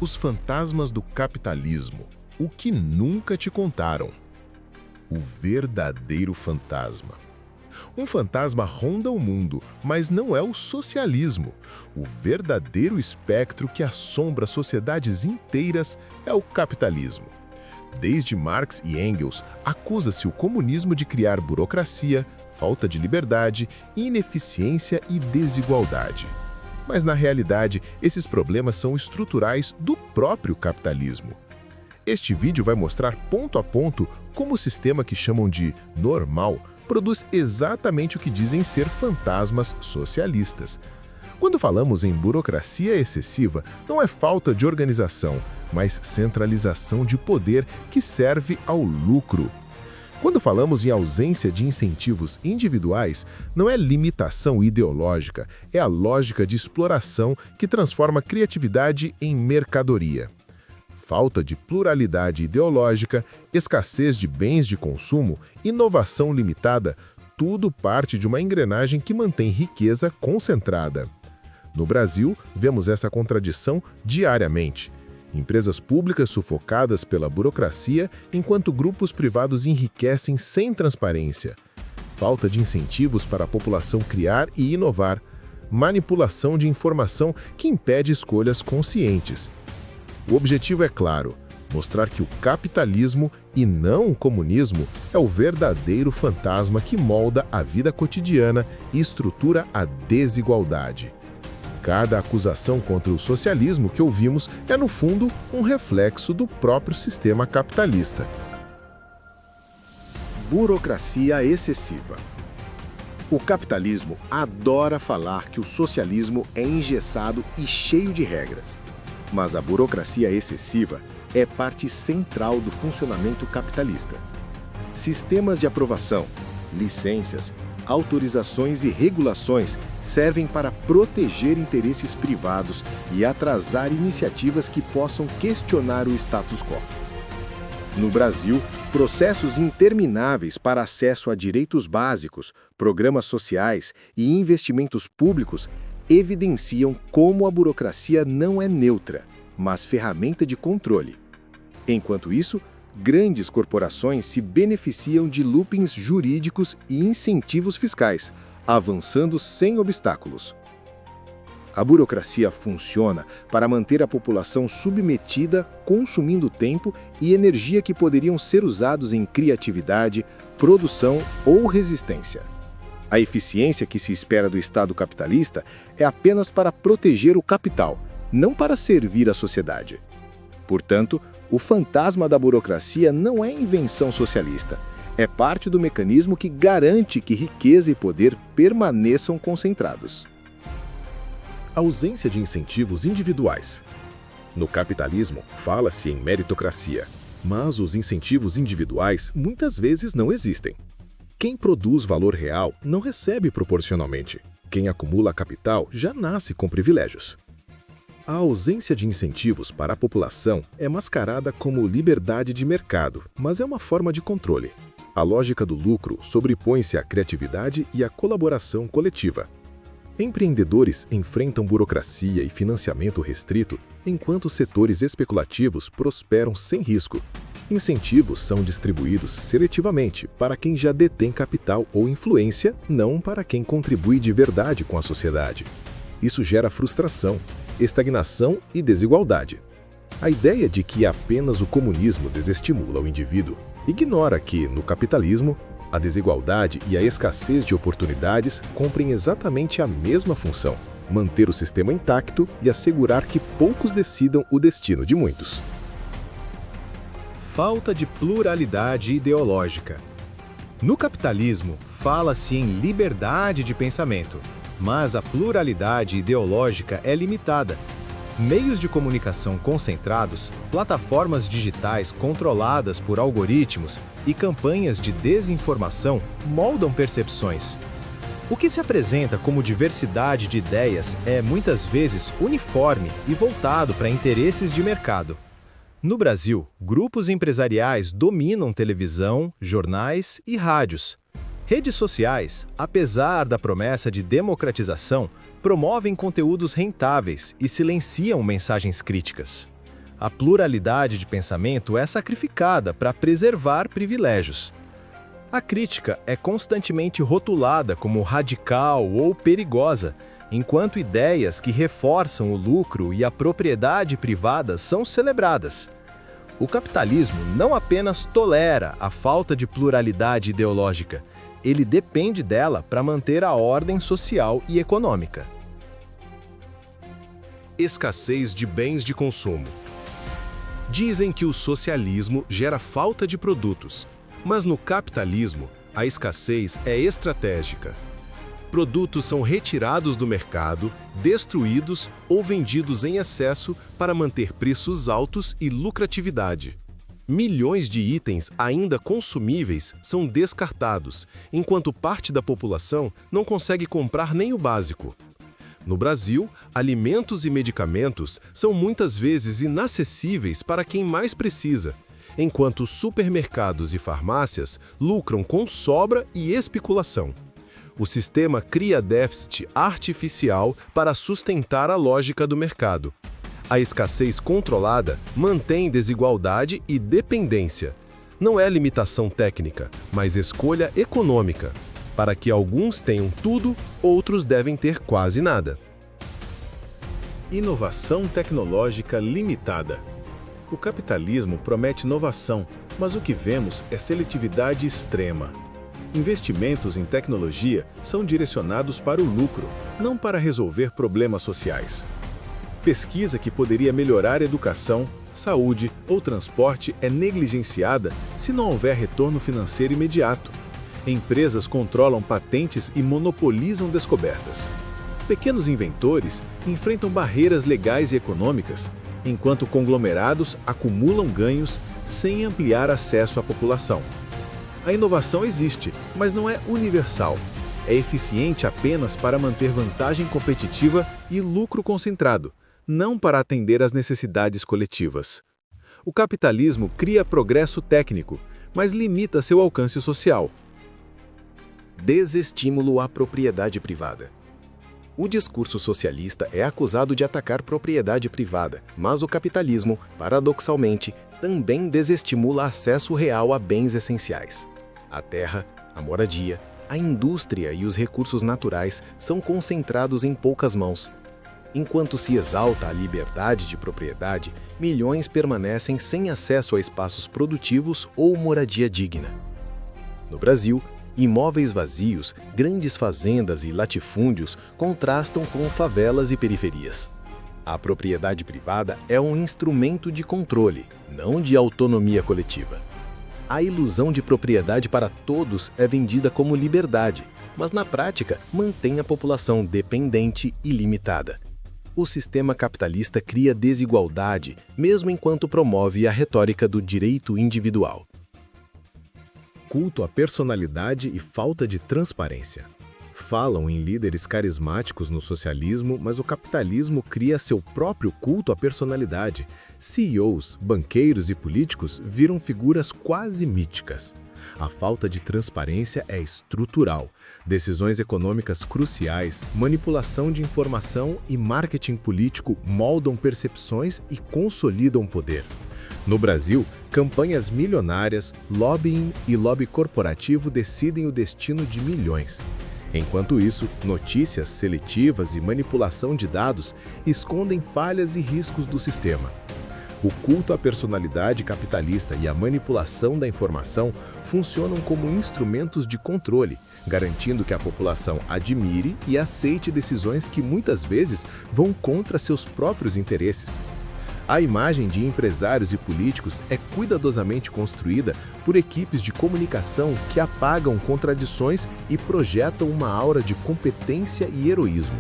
Os fantasmas do capitalismo. O que nunca te contaram. O verdadeiro fantasma. Um fantasma ronda o mundo, mas não é o socialismo. O verdadeiro espectro que assombra sociedades inteiras é o capitalismo. Desde Marx e Engels, acusa-se o comunismo de criar burocracia, falta de liberdade, ineficiência e desigualdade. Mas, na realidade, esses problemas são estruturais do próprio capitalismo. Este vídeo vai mostrar ponto a ponto como o sistema que chamam de normal produz exatamente o que dizem ser fantasmas socialistas. Quando falamos em burocracia excessiva, não é falta de organização, mas centralização de poder que serve ao lucro. Quando falamos em ausência de incentivos individuais, não é limitação ideológica, é a lógica de exploração que transforma a criatividade em mercadoria. Falta de pluralidade ideológica, escassez de bens de consumo, inovação limitada, tudo parte de uma engrenagem que mantém riqueza concentrada. No Brasil, vemos essa contradição diariamente. Empresas públicas sufocadas pela burocracia, enquanto grupos privados enriquecem sem transparência. Falta de incentivos para a população criar e inovar. Manipulação de informação que impede escolhas conscientes. O objetivo é claro: mostrar que o capitalismo, e não o comunismo, é o verdadeiro fantasma que molda a vida cotidiana e estrutura a desigualdade. Cada acusação contra o socialismo que ouvimos é, no fundo, um reflexo do próprio sistema capitalista. Burocracia excessiva. O capitalismo adora falar que o socialismo é engessado e cheio de regras. Mas a burocracia excessiva é parte central do funcionamento capitalista. Sistemas de aprovação, licenças, autorizações e regulações servem para proteger interesses privados e atrasar iniciativas que possam questionar o status quo. No Brasil, processos intermináveis para acesso a direitos básicos, programas sociais e investimentos públicos evidenciam como a burocracia não é neutra, mas ferramenta de controle. Enquanto isso, grandes corporações se beneficiam de loopings jurídicos e incentivos fiscais, avançando sem obstáculos. A burocracia funciona para manter a população submetida, consumindo tempo e energia que poderiam ser usados em criatividade, produção ou resistência. A eficiência que se espera do Estado capitalista é apenas para proteger o capital, não para servir a sociedade. Portanto, o fantasma da burocracia não é invenção socialista. É parte do mecanismo que garante que riqueza e poder permaneçam concentrados. Ausência de incentivos individuais. No capitalismo, fala-se em meritocracia, mas os incentivos individuais muitas vezes não existem. Quem produz valor real não recebe proporcionalmente. Quem acumula capital já nasce com privilégios. A ausência de incentivos para a população é mascarada como liberdade de mercado, mas é uma forma de controle. A lógica do lucro sobrepõe-se à criatividade e à colaboração coletiva. Empreendedores enfrentam burocracia e financiamento restrito, enquanto setores especulativos prosperam sem risco. Incentivos são distribuídos seletivamente para quem já detém capital ou influência, não para quem contribui de verdade com a sociedade. Isso gera frustração, estagnação e desigualdade. A ideia de que apenas o comunismo desestimula o indivíduo ignora que, no capitalismo, a desigualdade e a escassez de oportunidades cumprem exatamente a mesma função: manter o sistema intacto e assegurar que poucos decidam o destino de muitos. Falta de pluralidade ideológica. No capitalismo, fala-se em liberdade de pensamento, mas a pluralidade ideológica é limitada. Meios de comunicação concentrados, plataformas digitais controladas por algoritmos e campanhas de desinformação moldam percepções. O que se apresenta como diversidade de ideias é muitas vezes uniforme e voltado para interesses de mercado. No Brasil, grupos empresariais dominam televisão, jornais e rádios. Redes sociais, apesar da promessa de democratização, promovem conteúdos rentáveis e silenciam mensagens críticas. A pluralidade de pensamento é sacrificada para preservar privilégios. A crítica é constantemente rotulada como radical ou perigosa, enquanto ideias que reforçam o lucro e a propriedade privada são celebradas. O capitalismo não apenas tolera a falta de pluralidade ideológica, ele depende dela para manter a ordem social e econômica. Escassez de bens de consumo. Dizem que o socialismo gera falta de produtos, mas no capitalismo a escassez é estratégica. Produtos são retirados do mercado, destruídos ou vendidos em excesso para manter preços altos e lucratividade. Milhões de itens ainda consumíveis são descartados, enquanto parte da população não consegue comprar nem o básico. No Brasil, alimentos e medicamentos são muitas vezes inacessíveis para quem mais precisa, enquanto supermercados e farmácias lucram com sobra e especulação. O sistema cria déficit artificial para sustentar a lógica do mercado. A escassez controlada mantém desigualdade e dependência. Não é limitação técnica, mas escolha econômica. Para que alguns tenham tudo, outros devem ter quase nada. Inovação tecnológica limitada. O capitalismo promete inovação, mas o que vemos é seletividade extrema. Investimentos em tecnologia são direcionados para o lucro, não para resolver problemas sociais. Pesquisa que poderia melhorar educação, saúde ou transporte é negligenciada se não houver retorno financeiro imediato. Empresas controlam patentes e monopolizam descobertas. Pequenos inventores enfrentam barreiras legais e econômicas, enquanto conglomerados acumulam ganhos sem ampliar acesso à população. A inovação existe, mas não é universal. É eficiente apenas para manter vantagem competitiva e lucro concentrado, não para atender às necessidades coletivas. O capitalismo cria progresso técnico, mas limita seu alcance social. Desestímulo à propriedade privada. O discurso socialista é acusado de atacar propriedade privada, mas o capitalismo, paradoxalmente, também desestimula acesso real a bens essenciais. A terra, a moradia, a indústria e os recursos naturais são concentrados em poucas mãos. Enquanto se exalta a liberdade de propriedade, milhões permanecem sem acesso a espaços produtivos ou moradia digna. No Brasil, imóveis vazios, grandes fazendas e latifúndios contrastam com favelas e periferias. A propriedade privada é um instrumento de controle, não de autonomia coletiva. A ilusão de propriedade para todos é vendida como liberdade, mas na prática mantém a população dependente e limitada. O sistema capitalista cria desigualdade, mesmo enquanto promove a retórica do direito individual. Culto à personalidade e falta de transparência. Falam em líderes carismáticos no socialismo, mas o capitalismo cria seu próprio culto à personalidade. CEOs, banqueiros e políticos viram figuras quase míticas. A falta de transparência é estrutural. Decisões econômicas cruciais, manipulação de informação e marketing político moldam percepções e consolidam poder. No Brasil, campanhas milionárias, lobbying e lobby corporativo decidem o destino de milhões. Enquanto isso, notícias seletivas e manipulação de dados escondem falhas e riscos do sistema. O culto à personalidade capitalista e a manipulação da informação funcionam como instrumentos de controle, garantindo que a população admire e aceite decisões que muitas vezes vão contra seus próprios interesses. A imagem de empresários e políticos é cuidadosamente construída por equipes de comunicação que apagam contradições e projetam uma aura de competência e heroísmo.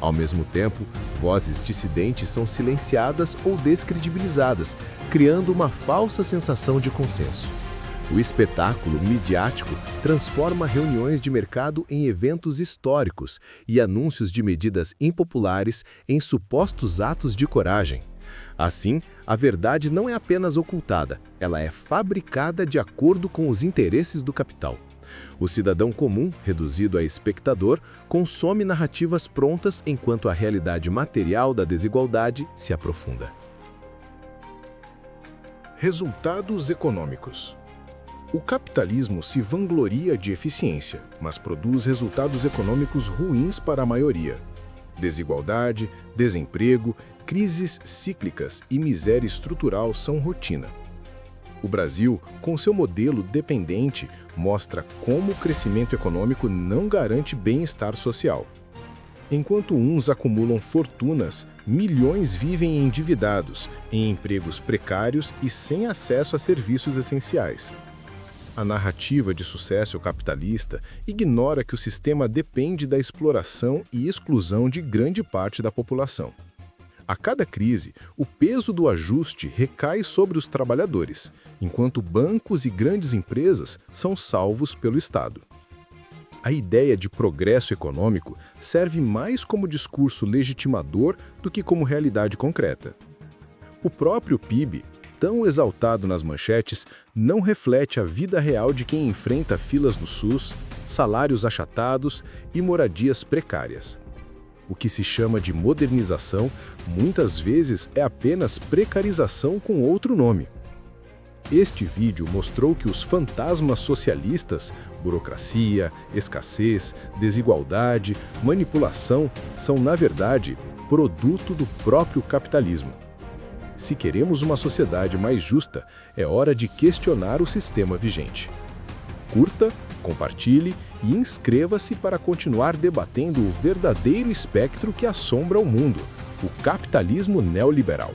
Ao mesmo tempo, vozes dissidentes são silenciadas ou descredibilizadas, criando uma falsa sensação de consenso. O espetáculo midiático transforma reuniões de mercado em eventos históricos e anúncios de medidas impopulares em supostos atos de coragem. Assim, a verdade não é apenas ocultada, ela é fabricada de acordo com os interesses do capital. O cidadão comum, reduzido a espectador, consome narrativas prontas enquanto a realidade material da desigualdade se aprofunda. Resultados econômicos. O capitalismo se vangloria de eficiência, mas produz resultados econômicos ruins para a maioria. Desigualdade, desemprego, crises cíclicas e miséria estrutural são rotina. O Brasil, com seu modelo dependente, mostra como o crescimento econômico não garante bem-estar social. Enquanto uns acumulam fortunas, milhões vivem endividados, em empregos precários e sem acesso a serviços essenciais. A narrativa de sucesso capitalista ignora que o sistema depende da exploração e exclusão de grande parte da população. A cada crise, o peso do ajuste recai sobre os trabalhadores, enquanto bancos e grandes empresas são salvos pelo Estado. A ideia de progresso econômico serve mais como discurso legitimador do que como realidade concreta. O próprio PIB, tão exaltado nas manchetes, não reflete a vida real de quem enfrenta filas no SUS, salários achatados e moradias precárias. O que se chama de modernização, muitas vezes é apenas precarização com outro nome. Este vídeo mostrou que os fantasmas socialistas, burocracia, escassez, desigualdade, manipulação, são, na verdade, produto do próprio capitalismo. Se queremos uma sociedade mais justa, é hora de questionar o sistema vigente. Curta, compartilhe e inscreva-se para continuar debatendo o verdadeiro espectro que assombra o mundo, o capitalismo neoliberal.